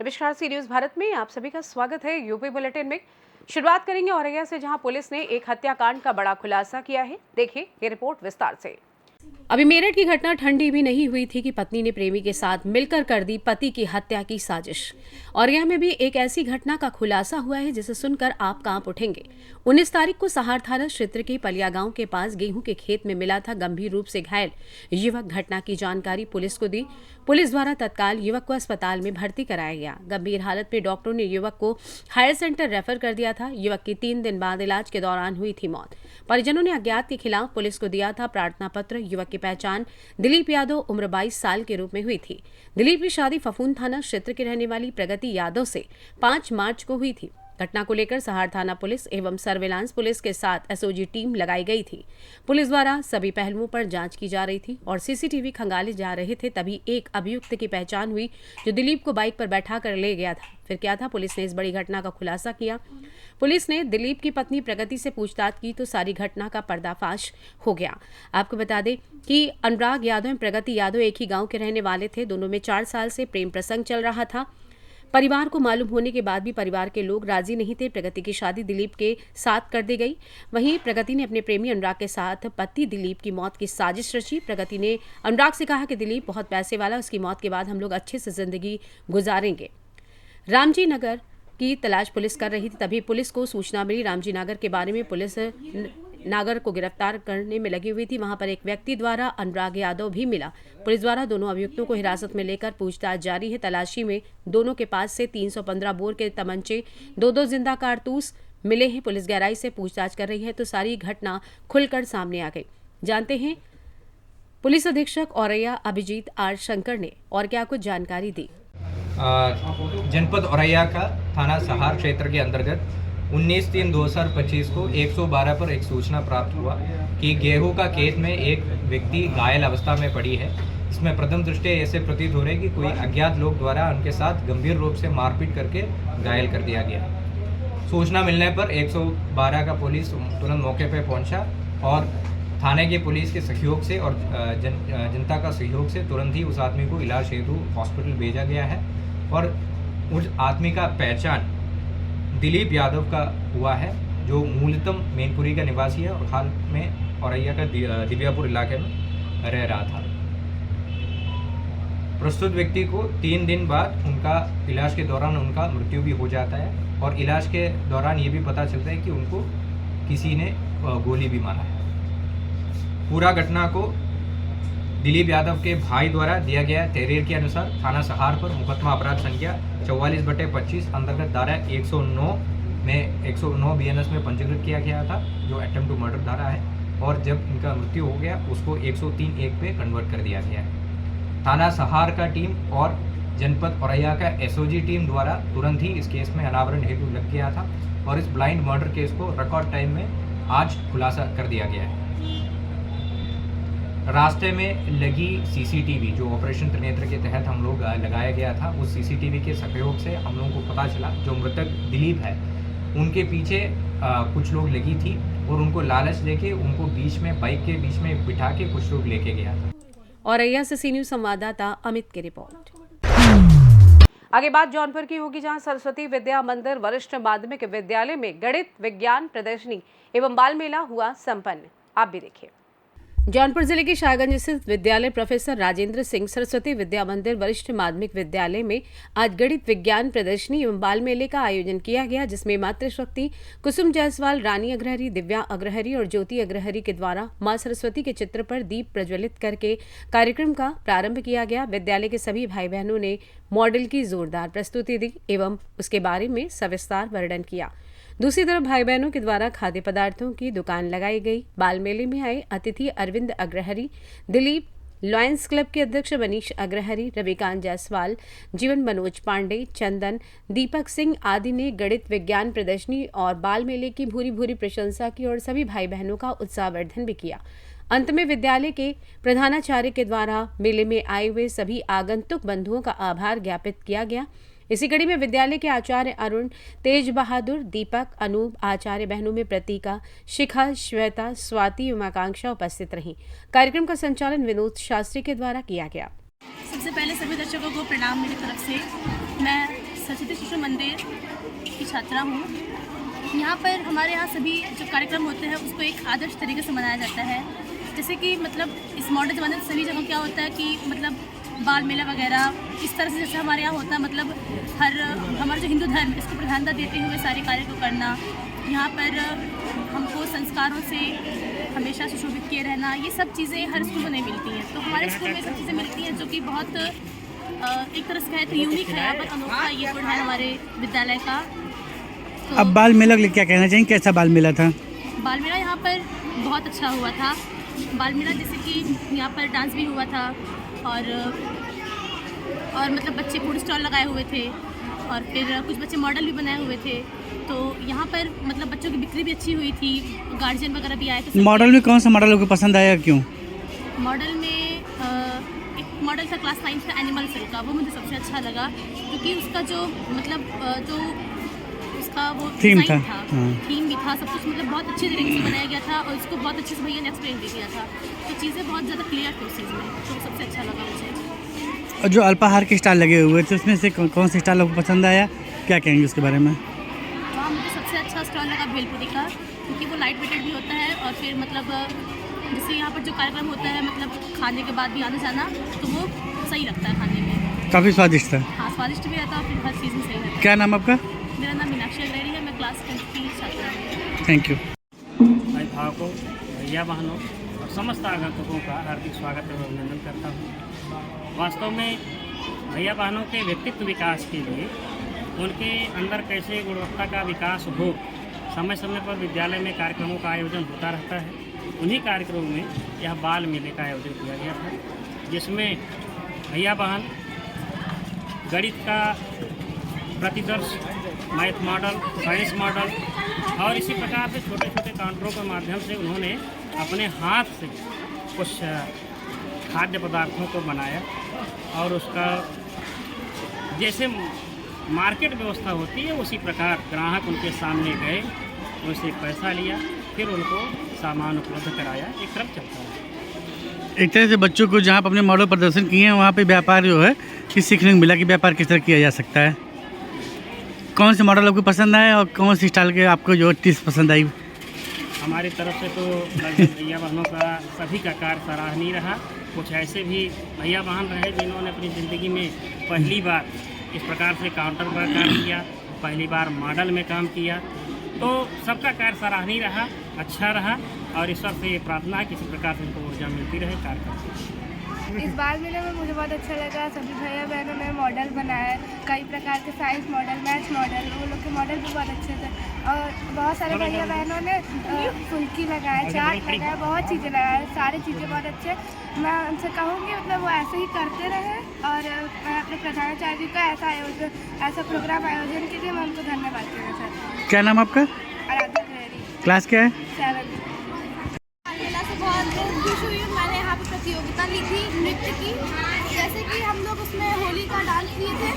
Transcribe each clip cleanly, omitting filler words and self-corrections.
नमस्कार, सी न्यूज़ भारत में आप सभी का स्वागत है। यूपी बुलेटिन में शुरुआत करेंगे औरैया से, जहां पुलिस ने एक हत्याकांड का बड़ा खुलासा किया है। देखिए ये रिपोर्ट विस्तार से। अभी मेरठ की घटना ठंडी भी नहीं हुई थी कि पत्नी ने प्रेमी के साथ मिलकर कर दी पति की हत्या की साजिश। औरैया में भी एक ऐसी घटना का खुलासा हुआ है जिसे सुनकर आप कांप उठेंगे। 19 तारीख को सहार थाना क्षेत्र के पलिया गांव के पास गेहूं के खेत में मिला था गंभीर रूप से घायल युवक। घटना की जानकारी पुलिस को दी। पुलिस द्वारा तत्काल युवक को अस्पताल में भर्ती कराया गया। गंभीर हालत में डॉक्टरों ने युवक को हायर सेंटर रेफर कर दिया था। युवक की 3 दिन बाद इलाज के दौरान हुई थी मौत। परिजनों ने अज्ञात के खिलाफ पुलिस को दिया था प्रार्थना पत्र। युवक की पहचान दिलीप यादव उम्र 22 साल के रूप में हुई थी। दिलीप की शादी फफून थाना क्षेत्र के रहने वाली प्रगति यादव से 5 मार्च को हुई थी। घटना को लेकर सहार थाना पुलिस एवं सर्विलांस पुलिस के साथ एसओजी टीम लगाई गई थी। पुलिस द्वारा सभी पहलुओं पर जांच की जा रही थी और सीसीटीवी खंगाले जा रहे थे। तभी एक अभियुक्त की पहचान हुई जो दिलीप को बाइक पर बैठा कर ले गया था। फिर क्या था, पुलिस ने इस बड़ी घटना का खुलासा किया। पुलिस ने दिलीप की पत्नी प्रगति से पूछताछ की तो सारी घटना का पर्दाफाश हो गया। आपको बता दें कि अनुराग यादव एवं प्रगति यादव एक ही गाँव के रहने वाले थे। दोनों में 4 साल से प्रेम प्रसंग चल रहा था। परिवार को मालूम होने के बाद भी परिवार के लोग राजी नहीं थे। प्रगति की शादी दिलीप के साथ कर दी गई। वहीं प्रगति ने अपने प्रेमी अनुराग के साथ पति दिलीप की मौत की साजिश रची। प्रगति ने अनुराग से कहा कि दिलीप बहुत पैसे वाला, उसकी मौत के बाद हम लोग अच्छे से जिंदगी गुजारेंगे। रामजी नगर की तलाश पुलिस कर रही थी, तभी पुलिस को सूचना मिली। रामजी नगर के बारे में पुलिस नागर को गिरफ्तार करने में लगी हुई थी। वहां पर एक व्यक्ति द्वारा अनुराग यादव भी मिला। पुलिस द्वारा दोनों अभियुक्तों को हिरासत में लेकर पूछताछ जारी है। तलाशी में दोनों के पास से 315 बोर के तमंचे, 2 जिंदा कारतूस मिले हैं। पुलिस गहराई से पूछताछ कर रही है तो सारी घटना खुलकर सामने आ गई। जानते हैं पुलिस अधीक्षक औरैया अभिजीत आर शंकर ने और क्या कुछ जानकारी दी। जनपद औरैया का थाना सहार क्षेत्र के अंतर्गत 19/3/2025 को 112 पर एक सूचना प्राप्त हुआ कि गेहूं का खेत में एक व्यक्ति घायल अवस्था में पड़ी है। इसमें प्रथम दृष्टया ऐसे प्रतीत हो रहे कि कोई अज्ञात लोग द्वारा उनके साथ गंभीर रूप से मारपीट करके घायल कर दिया गया। सूचना मिलने पर 112 का पुलिस तुरंत मौके पर पहुंचा और थाने के पुलिस के सहयोग से और जनता का सहयोग से तुरंत ही उस आदमी को इलाज हेतु हॉस्पिटल भेजा गया है और उस आदमी का पहचान दिलीप यादव का हुआ है, जो मूलतः मैनपुरी का निवासी है और हाल में औरैया का दिव्यापुर इलाके में रह रहा था। प्रस्तुत व्यक्ति को 3 दिन बाद उनका इलाज के दौरान उनका मृत्यु भी हो जाता है और इलाज के दौरान ये भी पता चलता है कि उनको किसी ने गोली भी मारा है। पूरा घटना को दिलीप यादव के भाई द्वारा दिया गया तहरीर के अनुसार थाना सहार पर मुकदमा अपराध संख्या 44/25 अंतर्गत धारा 109 में 109 BNS में पंजीकृत किया गया था, जो अटेम्प्ट टू मर्डर धारा है, और जब इनका मृत्यु हो गया उसको 103(1) पे कन्वर्ट कर दिया गया है। थाना सहार का टीम और जनपद औरैया का एसओजी टीम द्वारा तुरंत ही इस केस में अनावरण हेतु लग गया था और इस ब्लाइंड मर्डर केस को रिकॉर्ड टाइम में आज खुलासा कर दिया गया है। रास्ते में लगी सीसीटीवी जो ऑपरेशन त्रिनेत्र के तहत हम लोग लगाया गया था, उस सीसीटीवी के सहयोग से हम लोगों को पता चला जो मृतक दिलीप है उनके पीछे कुछ लोग लगी थी और उनको लालच देके उनको बीच में बाइक के बीच में बिठा के कुछ लोग लेके गया था। औरैया से सी न्यूज़ संवाददाता अमित की रिपोर्ट। आगे बात जौनपुर की होगी, जहां सरस्वती विद्या मंदिर वरिष्ठ माध्यमिक विद्यालय में गणित विज्ञान प्रदर्शनी एवं बाल मेला हुआ संपन्न। आप भी देखिए। जौनपुर जिले के शाहगंज स्थित विद्यालय प्रोफेसर राजेंद्र सिंह सरस्वती विद्या मंदिर वरिष्ठ माध्यमिक विद्यालय में आज गणित विज्ञान प्रदर्शनी एवं बाल मेले का आयोजन किया गया, जिसमें मातृशक्ति कुसुम जायसवाल, रानी अग्रहरी, दिव्या अग्रहरी और ज्योति अग्रहरी के द्वारा मां सरस्वती के चित्र पर दीप प्रज्वलित करके कार्यक्रम का प्रारंभ किया गया। विद्यालय के सभी भाई बहनों ने मॉडल की जोरदार प्रस्तुति दी एवं उसके बारे में सविस्तार वर्णन किया। दूसरी तरफ भाई बहनों के द्वारा खाद्य पदार्थों की दुकान लगाई गई। बाल मेले में आए अतिथि अरविंद अग्रहरी, दिलीप लॉयंस क्लब के अध्यक्ष मनीष अग्रहरी, रविकांत जायसवाल, जीवन मनोज पांडे, चंदन, दीपक सिंह आदि ने गणित विज्ञान प्रदर्शनी और बाल मेले की भूरी भूरी प्रशंसा की और सभी भाई बहनों का उत्साहवर्धन भी किया। अंत में विद्यालय के प्रधानाचार्य के द्वारा मेले में आए हुए सभी आगंतुक बंधुओं का आभार ज्ञापित किया गया। इसी कड़ी में विद्यालय के आचार्य अरुण, तेज बहादुर, दीपक, अनूप, आचार्य बहनों में प्रतीका, शिखा, श्वेता, स्वाति एवं आकांक्षा उपस्थित रहीं। कार्यक्रम का संचालन विनोद शास्त्री के द्वारा किया गया। सबसे पहले सभी दर्शकों को प्रणाम मेरी तरफ से। मैं सरस्वती शिशु मंदिर की छात्रा हूँ। यहाँ पर हमारे यहाँ सभी जो कार्यक्रम होते हैं उसको एक आदर्श तरीके से मनाया जाता है। जैसे कि मतलब इस मॉडर्न ज़माने में सभी जगह क्या होता है कि मतलब बाल मेला वगैरह इस तरह से जैसे हमारे यहाँ होता है, मतलब हमारा जो हिंदू धर्म इसको प्रधानता देते हुए सारे कार्य को करना। यहाँ पर हमको संस्कारों से हमेशा सुशोभित किए रहना, ये सब चीज़ें हर स्कूल में नहीं मिलती हैं। तो हमारे स्कूल में सब चीज़ें मिलती हैं जो कि बहुत एक तरह से कहें तो यूनिक है, यहाँ पर अनोखा ये गुण है हमारे विद्यालय का। तो अब बाल मेला के लिए क्या कहना चाहिए, कैसा बाल मेला था? बाल मेला यहाँ पर बहुत अच्छा हुआ था। बाल मेला जैसे कि यहाँ पर डांस भी हुआ था और मतलब बच्चे फूड स्टॉल लगाए हुए थे और फिर कुछ बच्चे मॉडल भी बनाए हुए थे। तो यहाँ पर मतलब बच्चों की बिक्री भी अच्छी हुई थी, गार्जियन वगैरह भी आए थे। मॉडल में कौन सा मॉडल आपको पसंद आया, क्यों? मॉडल में एक मॉडल था क्लास 9 का एनिमल सेल का, वो मुझे सबसे अच्छा लगा क्योंकि उसका जो मतलब जो उसका वो थीम डिज़ाइन था, थीम भी था, सब कुछ मतलब बहुत अच्छे तरीके से बनाया गया था और इसको बहुत अच्छे से भैया ने एक्सप्लेन भी किया था। तो चीज़ें बहुत ज़्यादा क्लियर थी उस चीज़ में, तो सबसे अच्छा लगा मुझे। और जो अल्पाहार के स्टाल लगे हुए थे उसमें से कौन सा स्टाल आपको पसंद आया, क्या कहेंगे उसके बारे में? वहाँ मुझे सबसे अच्छा स्टॉल लगा भेलपुरी का, क्योंकि वो लाइट वेटेड भी होता है और फिर मतलब जैसे यहाँ पर जो कार्यक्रम होता है मतलब खाने के बाद भी आना जाना, तो वो सही लगता है खाने में। काफ़ी स्वादिष्ट था। हाँ, स्वादिष्ट भी रहता है और फिर हर चीज़ में सही रहता है। क्या नाम आपका? मेरा नाम मीनाक्षी अग्रवाल है, मैं क्लास 10 की छात्रा हूँ। Thank you. अभिभावकों, भैया बहनों और समस्त आगंतुकों का हार्दिक स्वागत और अभिनंदन करता हूँ। वास्तव में भैया बहनों के व्यक्तित्व विकास के लिए उनके अंदर कैसे गुणवत्ता का विकास हो, समय समय पर विद्यालय में कार्यक्रमों का आयोजन होता रहता है। उन्हीं कार्यक्रमों में यह बाल मेले का आयोजन किया गया था, जिसमें भैया बहन गणित का प्रतिदर्श, मैथ मॉडल, साइंस मॉडल और इसी प्रकार से छोटे छोटे काउंटरों के माध्यम से उन्होंने अपने हाथ से कुछ खाद्य पदार्थों को बनाया और उसका जैसे मार्केट व्यवस्था होती है उसी प्रकार ग्राहक उनके सामने गए, उनसे पैसा लिया, फिर उनको सामान उपलब्ध कराया। एक क्रम चलता है। एक तरह से बच्चों को जहाँ पर अपने मॉडल प्रदर्शन किए हैं वहाँ पे व्यापार जो है कि सीखने को मिला कि व्यापार किस तरह किया जा सकता है। कौन से मॉडल आपको पसंद आए और कौन सी स्टाइल के आपको जो टिप्स पसंद आई? हमारी तरफ से तो लगभग भैया बहनों का सभी का कार्य सराहनीय रहा। कुछ ऐसे भी भैया बहन रहे जिन्होंने अपनी ज़िंदगी में पहली बार इस प्रकार से काउंटर पर काम किया, पहली बार मॉडल में काम किया, तो सबका कार्य सराहनीय रहा, अच्छा रहा और ईश्वर से प्रार्थना है किसी प्रकार से उनको ऊर्जा मिलती रहे कार्य करते। इस बाल मेले में मुझे बहुत अच्छा लगा। सभी भैया बहनों ने मॉडल बनाए, कई प्रकार के साइंस मॉडल, मैथ्स मॉडल, वो लोग के मॉडल भी बहुत अच्छे थे और बहुत सारे भैया बहनों ने फुल्की लगाए, चाट लगाए, बहुत चीज़ें लगाए, सारी चीज़ें बहुत अच्छे। मैं उनसे कहूँगी मतलब वो ऐसे ही करते रहे और मैं अपने प्रधानाचार्य का ऐसा प्रोग्राम आयोजन के लिए मैं उनको धन्यवाद देना चाहती हूँ। क्या नाम आपका? आराध्या त्रिवेदी, क्लास क्या है? 7th। मेला से बहुत खुश हुई हूँ। मैंने यहाँ पे प्रतियोगिता ली थी नृत्य की, जैसे कि हम लोग उसमें होली का डांस किए थे।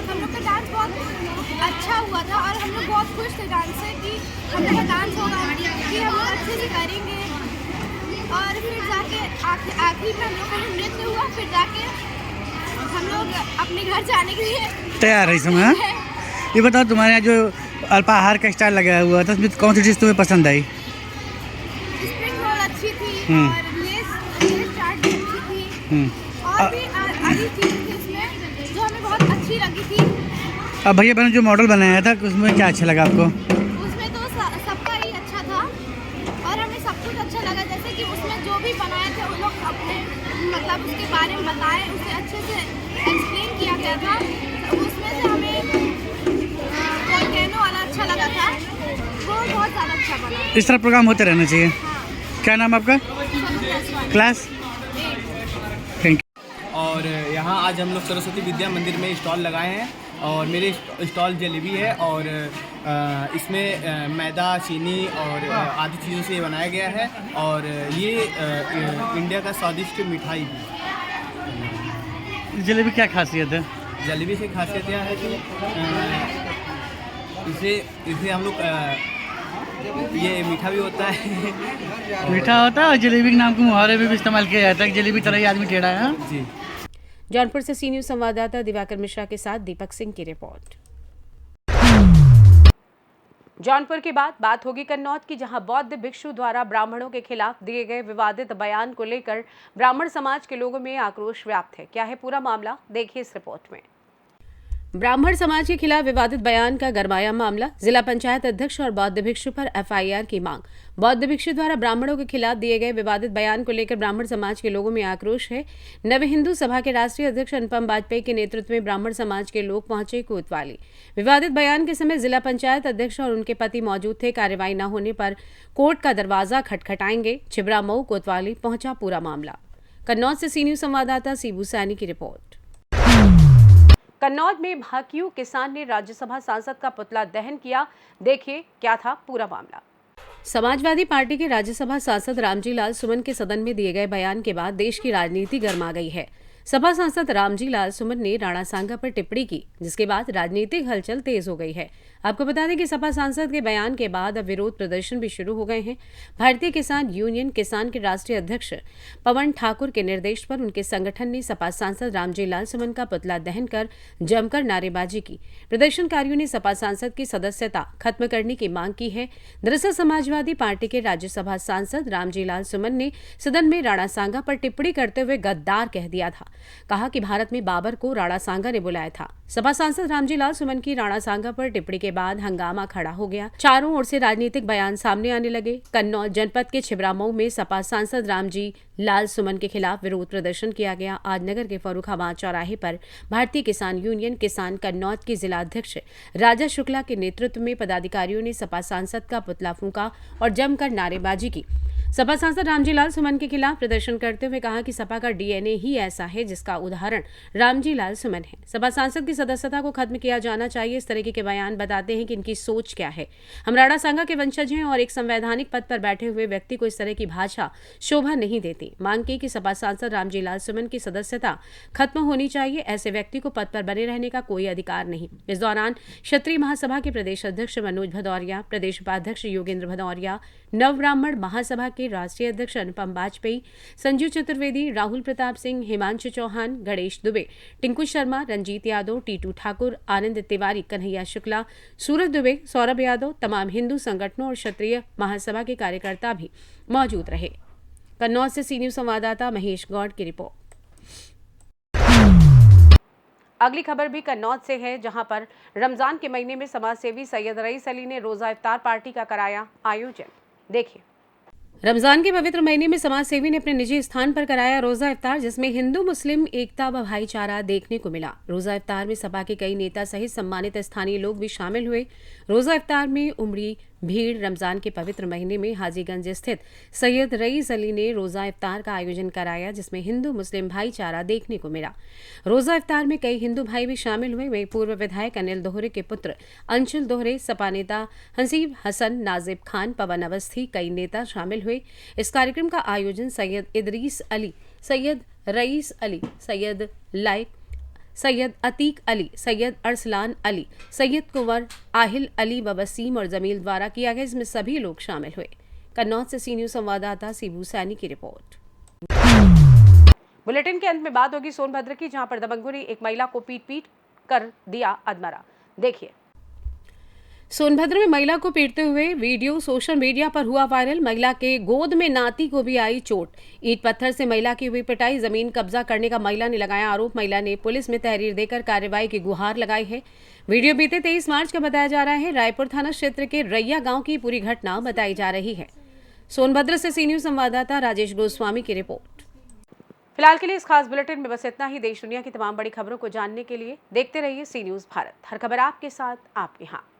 हम लोग का डांस बहुत अच्छा हुआ था और हम लोग बहुत खुश थे डांस से कि हम लोग का डांस होगा, कि हम लोग अच्छे से करेंगे। और फिर जाके आखिर में हम लोग का नृत्य हुआ, फिर जाके हम लोग अपने घर जाने के लिए तैयार है इस समय, हाँ? ये बताओ तुम्हारे यहाँ जो अल्पाहार का स्टाइल लगाया हुआ था उसमें कौन सी डिश तुम्हें पसंद आई? स्प्रिंग रोल अच्छी थी और लेस चाट भी अच्छी थी और भी आधी चीज़ थी इसमें जो हमें बहुत अच्छी लगी थी। अब भैया बहन जो मॉडल बनाया था उसमें क्या अच्छा लगा आपको? उसमें तो सबका ही अच्छा था और हमें सब कुछ अच्छा लगा। जैसे कि उसमें जो भी बनाए थे उन लोग अपने मतलब उसके बारे में बताए, उसे अच्छे से एक्सप्लेन किया गया था। उसमें से हमें वोल्केनो वाला अच्छा लगा था, वो बहुत ज़्यादा अच्छा बना। इस तरह प्रोग्राम होते रहना चाहिए। क्या नाम आपका? क्लास? Thank you. और यहाँ आज हम लोग सरस्वती विद्या मंदिर में स्टॉल लगाए हैं और मेरे स्टॉल जलेबी है और इसमें मैदा, चीनी और आदि चीज़ों से बनाया गया है और ये इंडिया का स्वादिष्ट मिठाई भी है। जलेबी क्या खासियत है? जलेबी से खासियत यह है कि इसे हम लोग ये मीठा भी होता है मीठा होता है और जलेबी के नाम को मुहावरे में भी इस्तेमाल किया जाता है कि जलेबी तरह ही आदमी टेढ़ा है। जी। जौनपुर से सी न्यूज़ संवाददाता दिवाकर मिश्रा के साथ दीपक सिंह की रिपोर्ट। जौनपुर के बाद बात होगी कन्नौज की, जहां बौद्ध भिक्षु द्वारा ब्राह्मणों के खिलाफ दिए गए विवादित बयान को लेकर ब्राह्मण समाज के लोगों में आक्रोश व्याप्त है। क्या है पूरा मामला, देखिए इस रिपोर्ट में। ब्राह्मण समाज के खिलाफ विवादित बयान का गरमाया मामला। जिला पंचायत अध्यक्ष और बौद्ध भिक्षु पर एफआईआर की मांग। बौद्ध भिक्षु द्वारा ब्राह्मणों के खिलाफ दिए गए विवादित बयान को लेकर ब्राह्मण समाज के लोगों में आक्रोश है। नव हिंदू सभा के राष्ट्रीय अध्यक्ष अनुपम वाजपेयी के नेतृत्व में ब्राह्मण समाज के लोग पहुंचे कोतवाली। विवादित बयान के समय जिला पंचायत अध्यक्ष और उनके पति मौजूद थे। कार्रवाई न होने पर कोर्ट का दरवाजा खटखटाएंगे, छिबरामऊ कोतवाली पहुंचा पूरा मामला। कन्नौज से सी न्यूज संवाददाता सीबू सैनी की रिपोर्ट। कन्नौज में भाकियू किसान ने राज्यसभा सांसद का पुतला दहन किया, देखिए क्या था पूरा मामला। समाजवादी पार्टी के राज्यसभा सांसद रामजी लाल सुमन के सदन में दिए गए बयान के बाद देश की राजनीति गर्मा गई है। सपा सांसद रामजी लाल सुमन ने राणा सांगा पर टिप्पणी की, जिसके बाद राजनीतिक हलचल तेज हो गई है। आपको बता दें कि सपा सांसद के बयान के बाद अब विरोध प्रदर्शन भी शुरू हो गए हैं। भारतीय किसान यूनियन किसान के राष्ट्रीय अध्यक्ष पवन ठाकुर के निर्देश पर उनके संगठन ने सपा सांसद रामजी लाल सुमन का पुतला दहन कर जमकर नारेबाजी की। प्रदर्शनकारियों ने सपा सांसद की सदस्यता खत्म करने की मांग की है। दरअसल समाजवादी पार्टी के राज्यसभा सांसद रामजी लाल सुमन ने सदन में राणा सांगा पर टिप्पणी करते हुए गद्दार कह दिया था। कहा कि भारत में बाबर को राणा सांगा ने बुलाया था। सपा सांसद रामजी लाल सुमन की राणा सांगा पर टिप्पणी के बाद हंगामा खड़ा हो गया। चारों ओर से राजनीतिक बयान सामने आने लगे। कन्नौज जनपद के छिबरामऊ में सपा सांसद रामजी लाल सुमन के खिलाफ विरोध प्रदर्शन किया गया। आज नगर के फर्रुखाबाद चौराहे पर भारतीय किसान यूनियन किसान कन्नौज के जिला अध्यक्ष राजा शुक्ला के नेतृत्व में पदाधिकारियों ने सपा सांसद का पुतला फूंका और जमकर नारेबाजी की। सपा सांसद रामजी लाल सुमन के खिलाफ प्रदर्शन करते हुए कहा कि सपा का डीएनए ही ऐसा है जिसका उदाहरण रामजी लाल सुमन है। सपा सांसद की सदस्यता को खत्म किया जाना चाहिए। इस तरीके के बयान बताते हैं कि इनकी सोच क्या है। हम राणा सांगा के वंशज हैं और एक संवैधानिक पद पर बैठे हुए व्यक्ति को इस तरह की भाषा शोभा नहीं देती। मांग की कि सपा सांसद रामजी लाल सुमन की सदस्यता खत्म होनी चाहिए। ऐसे व्यक्ति को पद पर बने रहने का कोई अधिकार नहीं। इस दौरान क्षत्रिय महासभा के प्रदेश अध्यक्ष मनोज भदौरिया, प्रदेश उपाध्यक्ष योगेंद्र भदौरिया, नव ब्राह्मण महासभा के राष्ट्रीय अध्यक्ष अनुपम वाजपेयी, संजीव चतुर्वेदी, राहुल प्रताप सिंह, हिमांशु चौहान, गणेश दुबे, टिंकू शर्मा, रंजीत यादव, टीटू ठाकुर, आनंद तिवारी, कन्हैया शुक्ला, सूरज दुबे, सौरभ यादव, तमाम हिंदू संगठनों और क्षत्रिय महासभा के कार्यकर्ता भी मौजूद रहे। कन्नौज से सी न्यूज संवाददाता महेश गौड़ की रिपोर्ट। अगली खबर भी कन्नौज से है, जहां पर रमजान के महीने में समाजसेवी सैयद रईस अली ने रोजा इफ्तार पार्टी का कराया आयोजन। देखिए, रमजान के पवित्र महीने में समाजसेवी ने अपने निजी स्थान पर कराया रोजा इफ्तार, जिसमें हिंदू मुस्लिम एकता व भाईचारा देखने को मिला। रोजा इफ्तार में सपा के कई नेता सहित सम्मानित स्थानीय लोग भी शामिल हुए। रोजा इफ्तार में उमड़ी भीड़। रमजान के पवित्र महीने में हाजीगंज स्थित सैयद रईस अली ने रोजा इफ्तार का आयोजन कराया, जिसमें हिंदू मुस्लिम भाईचारा देखने को मिला। रोजा इफ्तार में कई हिंदू भाई भी शामिल हुए। वहीं पूर्व विधायक अनिल दोहरे के पुत्र अंशुल दोहरे, सपा नेता हसीब हसन, नाजिब खान, पवन अवस्थी, कई नेता शामिल हुए। इस कार्यक्रम का आयोजन सैयद इदरीस अली, सैयद रईस अली, सैयद लाइक, सैयद अतीक अली, सैयद अरसलान अली, सैयद कुंवर आहिल अली व वसीम और जमील द्वारा किया गया, इसमें सभी लोग शामिल हुए। कन्नौज से सी न्यूज संवाददाता सीबू सैनी की रिपोर्ट। बुलेटिन के अंत में बात होगी सोनभद्र की, जहां पर दबंगों ने एक महिला को पीट कर दिया अधमरा। देखिए, सोनभद्र में महिला को पीटते हुए वीडियो सोशल मीडिया पर हुआ वायरल। महिला के गोद में नाती को भी आई चोट। ईंट पत्थर से महिला की हुई पिटाई। जमीन कब्जा करने का महिला ने लगाया आरोप। महिला ने पुलिस में तहरीर देकर कार्रवाई की गुहार लगाई है। वीडियो बीते 23 मार्च का बताया जा रहा है। रायपुर थाना क्षेत्र के रैया गांव की पूरी घटना बताई जा रही है। सोनभद्र से सी न्यूज संवाददाता राजेश गोस्वामी की रिपोर्ट। फिलहाल के लिए इस खास बुलेटिन में बस इतना ही। देश दुनिया की तमाम बड़ी खबरों को जानने के लिए देखते रहिए सी न्यूज भारत। हर खबर आपके साथ, आपके हाथ।